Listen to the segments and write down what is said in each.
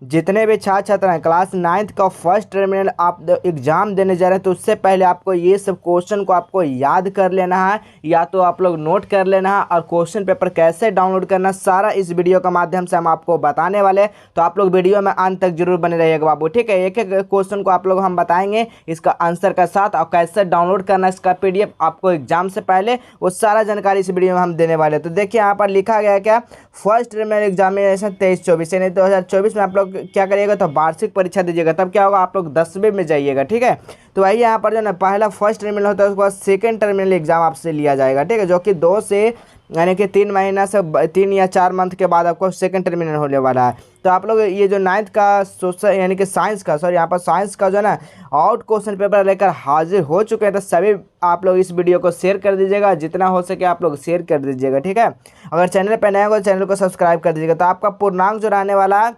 जितने भी छात्र छात्र हैं क्लास 9th का फर्स्ट टर्मिनल आप एग्ज़ाम देने जा रहे हैं तो उससे पहले आपको ये सब क्वेश्चन को आपको याद कर लेना है, या तो आप लोग नोट कर लेना है। और क्वेश्चन पेपर कैसे डाउनलोड करना सारा इस वीडियो के माध्यम से हम आपको बताने वाले हैं, तो आप लोग वीडियो में अंत तक जरूर बने रहिएगा बाबू, ठीक है। एक एक क्वेश्चन को आप लोग हम बताएंगे इसका आंसर के साथ, और कैसे डाउनलोड करना इसका PDF आपको एग्जाम से पहले, वो सारा जानकारी इस वीडियो में हम देने वाले हैं। तो देखिए यहाँ पर लिखा गया है क्या, फर्स्ट टर्मिनल एग्जामिनेशन 23-24 यानी 2024 में आप लोग क्या करिएगा, तो वार्षिक परीक्षा दीजिएगा। तब क्या होगा, आप लोग 10वीं में जाइएगा, ठीक है। तो वही यहाँ पर जो ना पहला फर्स्ट टर्मिनल होता है, उसके बाद सेकेंड टर्मिनल एग्जाम आपसे लिया जाएगा, ठीक है, जो कि 2 से यानी कि 3 महीना से 3 या 4 मंथ के बाद आपको सेकंड टर्मिनल होने वाला है। तो आप लोग ये जो 9th का सोशल यानी कि साइंस का, सॉरी यहाँ पर साइंस का जो है ना आउट क्वेश्चन पेपर लेकर हाजिर हो चुके हैं, तो सभी आप लोग इस वीडियो को शेयर कर दीजिएगा, जितना हो सके आप लोग शेयर कर दीजिएगा, ठीक है। अगर चैनल पर नए हो तो चैनल को सब्सक्राइब कर दीजिएगा। तो आपका पूर्णांक जो रहने वाला है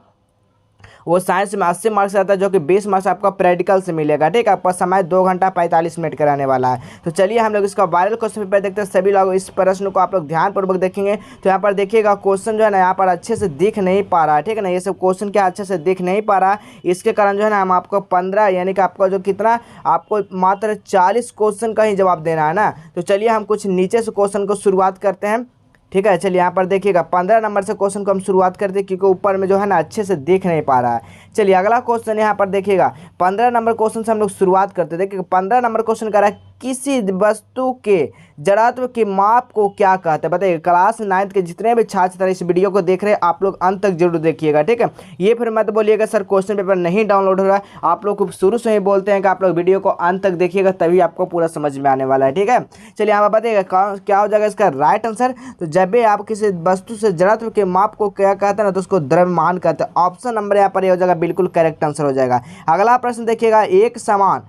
वो साइंस में 80 मार्क्स आता है, जो कि 20 मार्क्स आपका प्रैक्टिकल से मिलेगा, ठीक है। आपका समय 2 घंटा 45 मिनट का रहने वाला है। तो चलिए हम लोग इसका वायरल क्वेश्चन पेपर देखते हैं। सभी लोग इस प्रश्न को आप लोग ध्यानपूर्वक देखेंगे। तो यहाँ पर देखिएगा क्वेश्चन जो है ना यहाँ पर अच्छे से दिख नहीं पा रहा है, ठीक है ना। ये सब क्वेश्चन क्या अच्छे से दिख नहीं पा रहा, इसके कारण जो है ना हम आपको 15 यानी कि आपका जो कितना आपको मात्र 40 क्वेश्चन का ही जवाब देना है ना। तो चलिए हम कुछ नीचे से क्वेश्चन को शुरुआत करते हैं, ठीक है। चलिए यहाँ पर देखिएगा 15 नंबर से क्वेश्चन को हम शुरुआत करते हैं, क्योंकि ऊपर में जो है ना अच्छे से देख नहीं पा रहा है। चलिए अगला क्वेश्चन यहाँ पर देखिएगा 15 नंबर क्वेश्चन से हम लोग शुरुआत करते हैं। देखिए 15 नंबर क्वेश्चन कर रहा है, किसी वस्तु के जड़त्व के माप को क्या कहते हैं, बताइए। क्लास 9th के जितने भी छात्र इस वीडियो को देख रहे हैं आप लोग अंत तक जरूर देखिएगा, ठीक है। ये फिर मत बोलिएगा सर क्वेश्चन पेपर नहीं डाउनलोड हो रहा है। आप लोग को शुरू से ही बोलते हैं कि आप लोग वीडियो को अंत तक देखिएगा, तभी आपको पूरा समझ में आने वाला है, ठीक है। चलिए यहाँ पर बताइएगा क्या हो जाएगा इसका राइट आंसर। तो जब भी आप किसी वस्तु से जड़त्व के माप को क्या कहते हैं ना, तो उसको द्रव्यमान कहते हैं। ऑप्शन नंबर यहाँ पर ये हो जाएगा, बिल्कुल करेक्ट आंसर हो जाएगा। अगला प्रश्न देखिएगा, एक समान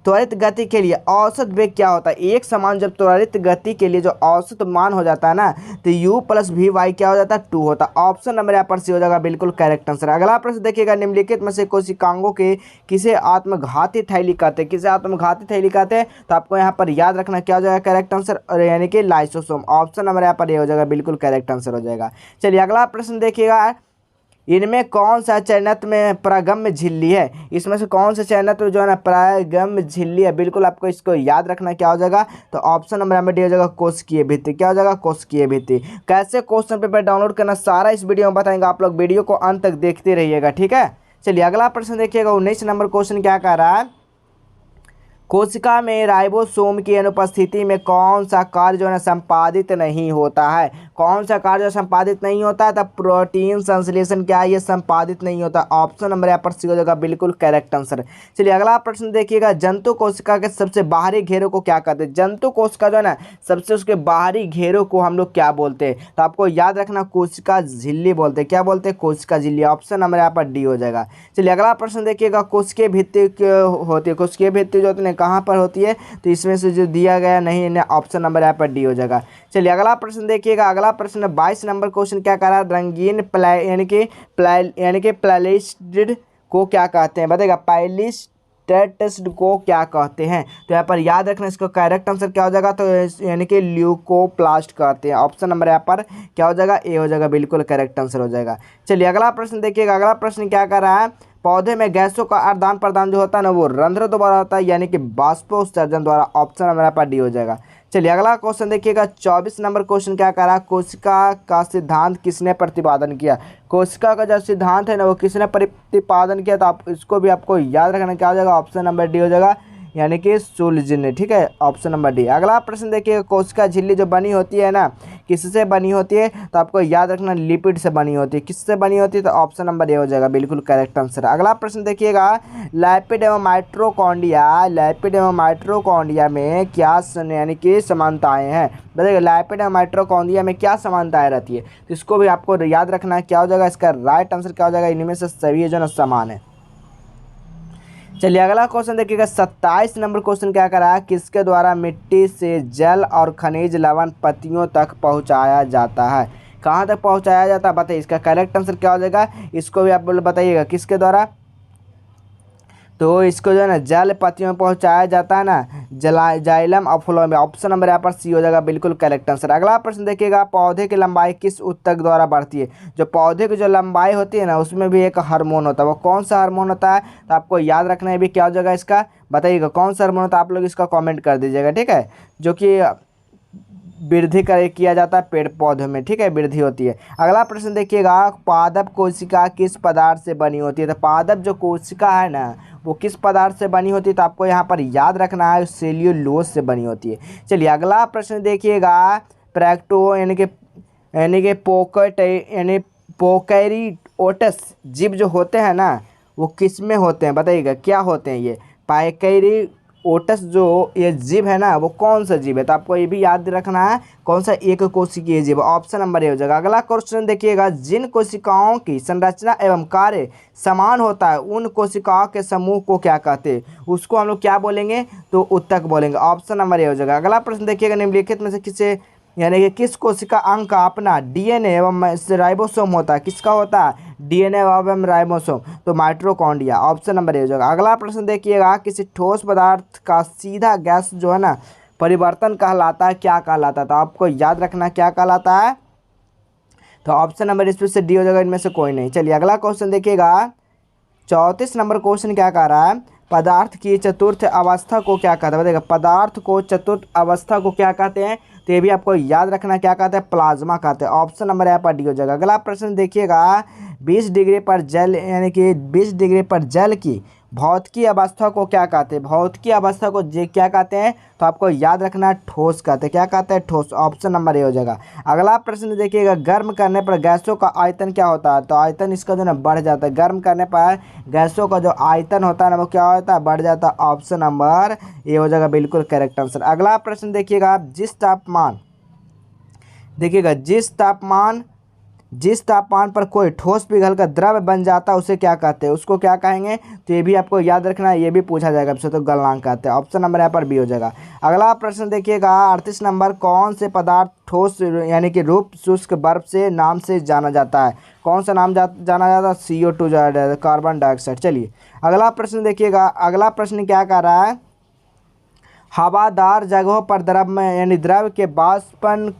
त्वरित गति के लिए औसत वेग क्या होता है। एक समान जब त्वरित गति के लिए जो औसत मान हो जाता है ना, तो u + vy क्या हो जाता है, 2 होता है। ऑप्शन नंबर यहाँ पर सी हो जाएगा, बिल्कुल करेक्ट आंसर। अगला प्रश्न देखिएगा, निम्नलिखित में से कोशिकांगों के किसे आत्मघाती थैली कहते हैं, किसे आत्मघाती थैली कहते हैं। तो आपको यहाँ पर याद रखना क्या हो जाएगा करेक्ट आंसर, और यानी कि लाइसोसोम। ऑप्शन नंबर यहाँ पर ये हो जाएगा, बिल्कुल करेक्ट आंसर हो जाएगा। चलिए अगला प्रश्न देखिएगा, इनमें कौन सा चयनात्मक में प्रागम्य झिल्ली है। इसमें से कौन सा चयनात्मक जो है ना प्रागम्य झिल्ली है, बिल्कुल आपको इसको याद रखना क्या हो जाएगा। तो ऑप्शन नंबर में डी हो जाएगा, कोशिकीय भित्ति। क्या हो जाएगा, कोशिकीय भित्ति। कैसे क्वेश्चन पेपर डाउनलोड करना सारा इस वीडियो में बताएंगे, आप लोग वीडियो को अंत तक देखते रहिएगा, ठीक है। चलिए अगला प्रश्न देखिएगा, 19 नंबर क्वेश्चन क्या कह रहा है, कोशिका में राइबोसोम की अनुपस्थिति में कौन सा कार्य जो है संपादित नहीं होता है। कौन सा कार्य संपादित नहीं होता है, तब प्रोटीन संश्लेषण क्या है, ये संपादित नहीं होता। ऑप्शन नंबर यहाँ पर सी हो जाएगा, बिल्कुल करेक्ट आंसर। चलिए अगला प्रश्न देखिएगा, जंतु कोशिका के सबसे बाहरी घेरों को क्या कहते हैं। जंतु कोशिका जो है ना सबसे उसके बाहरी घेरों को हम लोग क्या बोलते हैं, तो आपको याद रखना कोशिका झिल्ली बोलते हैं। क्या बोलते हैं, कोशिका झिल्ली। ऑप्शन नंबर यहाँ पर डी हो जाएगा। चलिए अगला प्रश्न देखिएगा, कोशिकीय भित्ति होती है, कोशिकीय भित्ति जो होती है कहाँ पर होती है, तो इसमें से जो दिया गया नहीं, ऑप्शन नंबर यहाँ पर डी हो जाएगा। चलिए अगला प्रश्न देखिएगा, अगला प्रश्न 22 नंबर क्वेश्चन क्या कर रहा है, रंगीन यानी कि प्लेलिस्टेड को क्या कहते हैं, बताइएगा। प्लेलिस्टेड को क्या कहते हैं, तो यहाँ पर याद रखना इसका करेक्ट आंसर क्या हो जाएगा, तो यानी कि ल्यूकोप्लास्ट कहते हैं। ऑप्शन नंबर यहाँ पर क्या हो जाएगा, ए हो जाएगा, बिल्कुल करेक्ट आंसर हो जाएगा। चलिए अगला प्रश्न देखिएगा, अगला प्रश्न क्या कर रहा है, पौधे में गैसों का आदान प्रदान जो होता है ना वो रंध्र द्वारा होता है, यानी कि बाष्पोत्सर्जन द्वारा। ऑप्शन नंबर पर डी हो जाएगा। चलिए अगला क्वेश्चन देखिएगा, 24 नंबर क्वेश्चन क्या कह रहा है, कोशिका का सिद्धांत किसने प्रतिपादन किया। कोशिका का जो सिद्धांत है ना वो किसने प्रतिपादन किया, तो आप इसको भी आपको याद रखना क्या हो जाएगा, ऑप्शन नंबर डी हो जाएगा, यानी कि सुल्जिन ने, ठीक है। Option number D. अगला प्रश्न देखिए, कोशिका झिल्ली जो बनी होती है ना किससे बनी होती है, तो आपको याद रखना लिपिड से बनी होती है। किससे बनी होती है, तो ऑप्शन नंबर ए हो जाएगा, बिल्कुल करेक्ट आंसर। अगला प्रश्न देखिएगा, लैपिड एवं माइटोकॉन्ड्रिया में क्या यानी कि समानताएं हैं, बताइए। लैपिड एवं माइटोकॉन्ड्रिया में क्या समानताएं रहती है, तो इसको भी आपको याद रखना क्या हो जाएगा, इसका राइट आंसर क्या हो जाएगा, इनमें से सभी जो है समान है। चलिए अगला क्वेश्चन देखिएगा, 27 नंबर क्वेश्चन क्या कर रहा है, किसके द्वारा मिट्टी से जल और खनिज लवण पत्तियों तक पहुंचाया जाता है। कहाँ तक पहुंचाया जाता है, बताइए। इसका करेक्ट आंसर क्या हो जाएगा, इसको भी आप बताइएगा, किसके द्वारा। तो इसको जो है ना जल पत्तियों में पहुंचाया जाता है ना, जाइलम और फूलों में। ऑप्शन नंबर यहाँ पर सी हो जाएगा बिल्कुल करेक्ट आंसर। अगला प्रश्न देखिएगा, पौधे की लंबाई किस ऊतक द्वारा बढ़ती है? जो पौधे की जो लंबाई होती है ना, उसमें भी एक हार्मोन होता है। वो कौन सा हार्मोन होता है? तो आपको याद रखना है भी, क्या हो जाएगा इसका, बताइएगा कौन सा हार्मोन होता है। आप लोग इसका कॉमेंट कर दीजिएगा, ठीक है। जो कि वृद्धि कर किया जाता है पेड़ पौधों में, ठीक है, वृद्धि होती है। अगला प्रश्न देखिएगा, पादप कोशिका किस पदार्थ से बनी होती है? तो पादप जो कोशिका है ना, वो किस पदार्थ से बनी होती है? तो आपको यहाँ पर याद रखना है सेल्यूलोज से बनी होती है। चलिए अगला प्रश्न देखिएगा, प्रैक्टो यानी कि पोकैरियोट्स जीव जो होते हैं ना, वो किस में होते हैं? बताइएगा क्या होते हैं ये पैकैरियोट्स जो ये जीव है ना, वो कौन सा जीव है? तो आपको ये भी याद रखना है कौन सा एक कोशिकीय जीव। ऑप्शन नंबर ए हो जाएगा। अगला क्वेश्चन देखिएगा, जिन कोशिकाओं की संरचना एवं कार्य समान होता है उन कोशिकाओं के समूह को क्या कहते हैं? उसको हम लोग क्या बोलेंगे? तो ऊतक बोलेंगे। ऑप्शन नंबर ए हो जाएगा। अगला प्रश्न देखिएगा, निम्नलिखित में से किसे यानी कि किस कोशिका अंग का अपना डीएनए एवं राइबोसोम होता है? किसका होता है डीएनए एवं राइबोसोम? तो माइटोकॉन्ड्रिया। ऑप्शन नंबर ए हो जाएगा। अगला प्रश्न देखिएगा, किसी ठोस पदार्थ का सीधा गैस जो है ना परिवर्तन कहलाता है, क्या कहलाता है? तो आपको याद रखना क्या कहलाता है। तो ऑप्शन नंबर इसमें से डी हो जाएगा, इनमें से कोई नहीं। चलिए अगला क्वेश्चन देखिएगा, 34 नंबर क्वेश्चन क्या कह रहा है, पदार्थ की चतुर्थ अवस्था को क्या कहते हैं? बताइएगा पदार्थ को चतुर्थ अवस्था को क्या कहते हैं? तो ये भी आपको याद रखना क्या कहते हैं, प्लाज्मा कहते हैं। ऑप्शन नंबर यहाँ पर डी हो जाएगा। अगला प्रश्न देखिएगा, 20 डिग्री पर जल यानी कि 20 डिग्री पर जल की भौतिकी अवस्था को क्या कहते हैं? भौतिकी अवस्था को क्या कहते हैं? तो आपको याद रखना ठोस कहते हैं। क्या कहते हैं? ठोस। ऑप्शन नंबर ए हो जाएगा। अगला प्रश्न देखिएगा, गर्म करने पर गैसों का आयतन क्या होता है? तो आयतन इसका जो ना बढ़ जाता है। गर्म करने पर गैसों का जो आयतन होता है ना, वो क्या होता है? बढ़ जाता है। ऑप्शन नंबर ए हो जाएगा बिल्कुल करेक्ट आंसर। अगला प्रश्न देखिएगा, जिस तापमान पर कोई ठोस पिघलकर द्रव बन जाता है उसे क्या कहते हैं? उसको क्या कहेंगे? तो ये भी आपको याद रखना है, ये भी पूछा जाएगा आपसे। तो गलनांक कहते हैं। ऑप्शन नंबर यहाँ पर बी हो जाएगा। अगला प्रश्न देखिएगा, 38 नंबर, कौन से पदार्थ ठोस यानी कि रूप शुष्क बर्फ से नाम से जाना जाता है? कौन सा नाम जाना जाता है? CO2 carbon dioxide. चलिए अगला प्रश्न देखिएगा, अगला प्रश्न क्या कह रहा है, हवादार जगहों पर द्रव में यानी द्रव के वाष्पन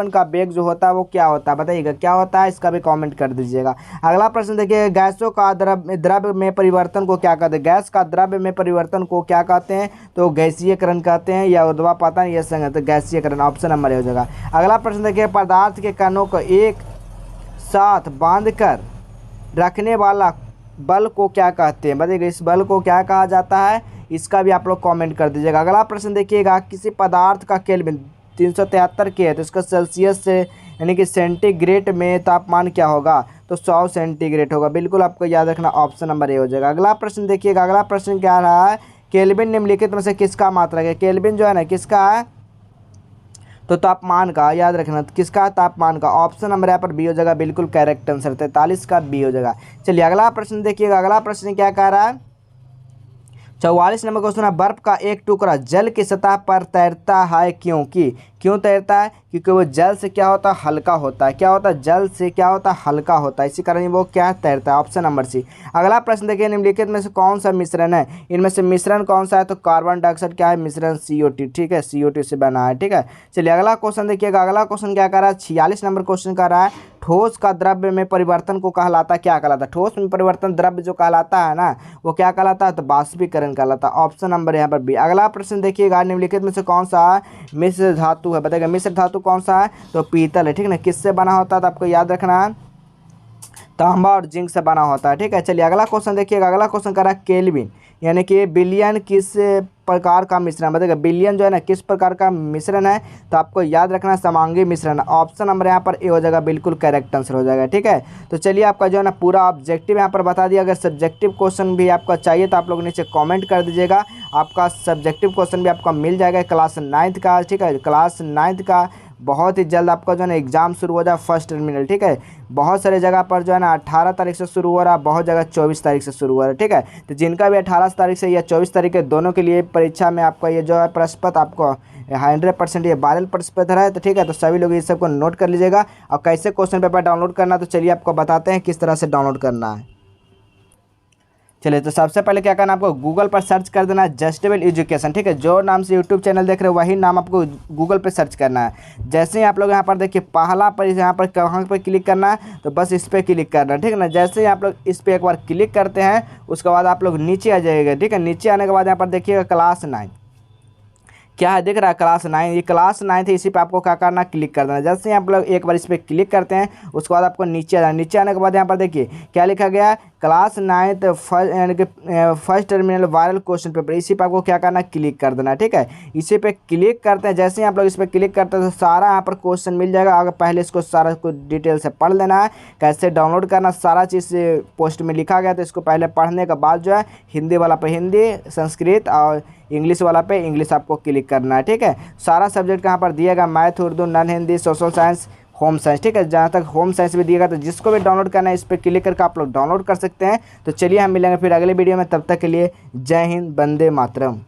का वेग जो होता है वो क्या होता है? बताइएगा क्या होता है, इसका भी कमेंट कर दीजिएगा। अगला प्रश्न देखिए, गैसों का द्रव में परिवर्तन को क्या कहते हैं? गैस का द्रव में परिवर्तन को क्या कहते हैं? तो गैसीयकरण कहते हैं, या ऊर्ध्वापातन, या संगत गैसीयकरण। ऑप्शन नंबर हो जाएगा। अगला प्रश्न देखिए, पदार्थ के कणों को एक साथ बांधकर रखने वाला बल को क्या कहते हैं? बताइएगा इस बल को क्या कहा जाता है, इसका भी आप लोग कमेंट कर दीजिएगा। अगला प्रश्न देखिएगा, किसी पदार्थ का केल्विन 373 के है तो इसका सेल्सियस से यानी कि सेंटीग्रेड में तापमान क्या होगा? तो 100 सेंटीग्रेड होगा। बिल्कुल आपको याद रखना। ऑप्शन नंबर ए हो जाएगा। अगला प्रश्न देखिएगा, अगला प्रश्न क्या रहा है, केल्विन निम्नलिखित में से किसका मात्रक है? केल्विन जो है ना किसका है? तो तापमान का। याद रखना किसका? तापमान का। ऑप्शन नंबर यहाँ पर बी हो जाएगा बिल्कुल करेक्ट आंसर। 43 का बी हो जाएगा। चलिए अगला प्रश्न देखिएगा, अगला प्रश्न क्या कह रहा है, 44 नंबर क्वेश्चन है, बर्फ का एक टुकड़ा जल की सतह पर तैरता है क्यों तैरता है? क्योंकि वो जल से क्या होता है? हल्का होता है। क्या होता है? जल से क्या होता है? हल्का होता है, इसी कारण वो क्या तैरता है। Option number C. अगला प्रश्न देखिए, निम्नलिखित में से कौन सा मिश्रण है? इनमें से मिश्रण कौन सा है? तो कार्बन डाइऑक्साइड क्या है? मिश्रण CO2, ठीक है, CO2 से बना है, ठीक है। चलिए अगला क्वेश्चन देखिएगा, अगला क्वेश्चन क्या कर रहा है, 46 नंबर क्वेश्चन कर रहा है, ठोस का द्रव्य में परिवर्तन को कहलाता क्या कहलाता है? ठोस में परिवर्तन द्रव्य जो कहलाता है ना, वो क्या कहलाता है? तो बाष्पीकरण कहलाता है। ऑप्शन नंबर यहाँ पर बी। अगला प्रश्न देखिएगा, निम्नलिखित में से कौन सा मिश्र धातु है? बताइएगा मिश्र धातु कौन सा है? तो पीतल है, ठीक है ना। किससे बना होता है? तो आपको याद रखना है तांबा और जिंक से बना होता है, ठीक है। चलिए अगला क्वेश्चन देखिएगा, अगला क्वेश्चन कर रहा है, केल्विन यानी कि बिलियन किस प्रकार का मिश्रण? बताइएगा बिलियन जो है ना किस प्रकार का मिश्रण है? तो आपको याद रखना समांगी मिश्रण। ऑप्शन नंबर यहाँ पर ए हो जाएगा बिल्कुल करेक्ट आंसर हो जाएगा, ठीक है। तो चलिए आपका जो है ना पूरा ऑब्जेक्टिव यहाँ पर बता दिया। अगर सब्जेक्टिव क्वेश्चन भी आपका चाहिए तो आप लोग नीचे कमेंट कर दीजिएगा, आपका सब्जेक्टिव क्वेश्चन भी आपका मिल जाएगा क्लास 9th का, ठीक है। क्लास 9th का बहुत ही जल्द आपका जो है ना एग्जाम शुरू हो जाए फर्स्ट टर्मिनल, ठीक है। बहुत सारे जगह पर जो है ना 18 तारीख से शुरू हो रहा है, बहुत जगह 24 तारीख से शुरू हो रहा है, ठीक है। तो जिनका भी 18 तारीख से या 24 तारीख के दोनों के लिए परीक्षा में आपका ये जो है प्रश्न पत्र आपको 100% ये वायरल प्रश्न पत्र है, तो ठीक है। तो सभी लोग इस सबको नोट कर लीजिएगा। और कैसे क्वेश्चन पेपर डाउनलोड करना, तो चलिए आपको बताते हैं किस तरह से डाउनलोड करना है। चलिए, तो सबसे पहले क्या करना, आपको गूगल पर सर्च कर देना है जस्टेबल एजुकेशन, ठीक है। जो नाम से यूट्यूब चैनल देख रहे हो वही नाम आपको गूगल पे सर्च करना है। जैसे ही आप लोग यहाँ पर देखिए पहला पर यहाँ पर कहाँ पर क्लिक करना है, तो बस इस पर क्लिक करना है, ठीक है ना। जैसे ही आप लोग इस पर एक बार क्लिक करते हैं उसके बाद आप लोग नीचे आ जाइएगा, ठीक है। नीचे आने के बाद यहाँ पर देखिएगा क्लास 9 क्या है, दिख रहा है क्लास 9, ये क्लास 9 है। इसी पे आपको क्या करना, क्लिक कर देना। जैसे ही आप लोग एक बार इस पर क्लिक करते हैं उसके बाद आपको नीचे आना। नीचे आने के बाद यहाँ पर देखिए क्या लिखा गया है, क्लास 9 यानी कि first terminal viral question paper. इसी पे आपको क्या करना, क्लिक कर देना, ठीक है। इसी पे क्लिक करते हैं, जैसे ही आप लोग इस पर क्लिक करते हैं तो सारा यहाँ पर क्वेश्चन मिल जाएगा। अगर पहले इसको सारा कुछ डिटेल से पढ़ लेना है, कैसे डाउनलोड करना, सारा चीज़ पोस्ट में लिखा गया। तो इसको पहले पढ़ने के बाद जो है हिंदी वाला पे हिंदी, संस्कृत और इंग्लिश वाला पे इंग्लिश आपको क्लिक करना है, ठीक है। सारा सब्जेक्ट यहाँ पर दिएगा, math, Urdu, non Hindi, social science, home science, ठीक है। जहाँ तक होम साइंस भी दिएगा, तो जिसको भी डाउनलोड करना है इस पर क्लिक करके आप लोग डाउनलोड कर सकते हैं। तो चलिए हम मिलेंगे फिर अगले वीडियो में, तब तक के लिए जय हिंद, वंदे मातरम।